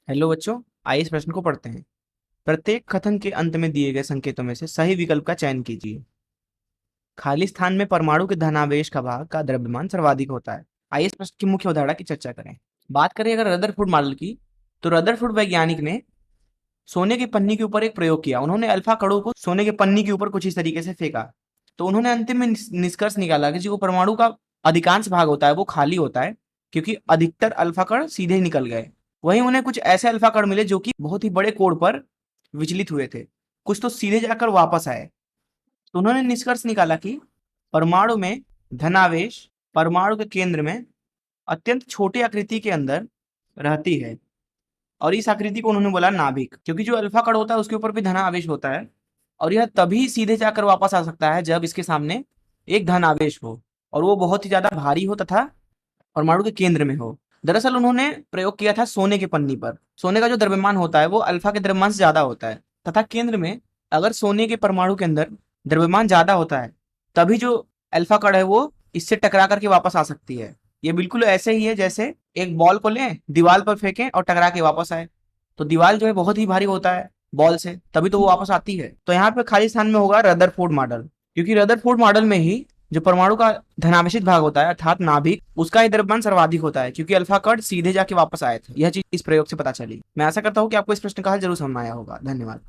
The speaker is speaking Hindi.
हेलो बच्चों, आइए इस प्रश्न को पढ़ते हैं। प्रत्येक कथन के अंत में दिए गए संकेतों में से सही विकल्प का चयन कीजिए। खाली स्थान में परमाणु के धनावेश का भाग का द्रव्यमान सर्वाधिक होता है। आइए इस प्रश्न की मुख्य अवधारणा की चर्चा करें। बात करें अगर रदरफोर्ड मॉडल की, तो रदरफोर्ड वैज्ञानिक ने सोने की पन्नी के ऊपर एक प्रयोग किया। उन्होंने अल्फा कणों को सोने के पन्नी के ऊपर कुछ इस तरीके से फेंका, तो उन्होंने अंतिम में निष्कर्ष निकाला कि जो परमाणु का अधिकांश भाग होता है वो खाली होता है, क्योंकि अधिकतर अल्फा कण सीधे ही निकल गए। वहीं उन्हें कुछ ऐसे अल्फा कण मिले जो कि बहुत ही बड़े कोण पर विचलित हुए थे, कुछ तो सीधे जाकर वापस आए। तो उन्होंने निष्कर्ष निकाला कि परमाणु में धनावेश परमाणु के केंद्र में अत्यंत छोटी आकृति के अंदर रहती है, और इस आकृति को उन्होंने बोला नाभिक, क्योंकि जो अल्फा कण होता है उसके ऊपर भी धन आवेश होता है, और यह तभी सीधे जाकर वापस आ सकता है जब इसके सामने एक धन आवेश हो और वो बहुत ही ज्यादा भारी हो तथा परमाणु के केंद्र में हो। दरअसल उन्होंने प्रयोग किया था सोने के पन्नी पर। सोने का जो द्रव्यमान होता है वो अल्फा के द्रव्यमान से ज्यादा होता है, तथा केंद्र में अगर सोने के परमाणु के अंदर द्रव्यमान ज्यादा होता है, तभी जो अल्फा कण है वो इससे टकरा करके वापस आ सकती है। ये बिल्कुल ऐसे ही है जैसे एक बॉल को लें, दीवार पर फेंकें और टकरा के वापस आए। तो दीवार जो है बहुत ही भारी होता है बॉल से, तभी तो वो वापस आती है। तो यहाँ पे खाली स्थान में होगा रदरफोर्ड मॉडल, क्योंकि रदरफोर्ड मॉडल में ही जो परमाणु का धनावेशित भाग होता है अर्थात नाभिक, उसका ही द्रव्यमान सर्वाधिक होता है, क्योंकि अल्फा कण सीधे जाके वापस आए थे। यह चीज इस प्रयोग से पता चली। मैं आशा करता हूँ कि आपको इस प्रश्न का हल जरूर समझ में आया होगा। धन्यवाद।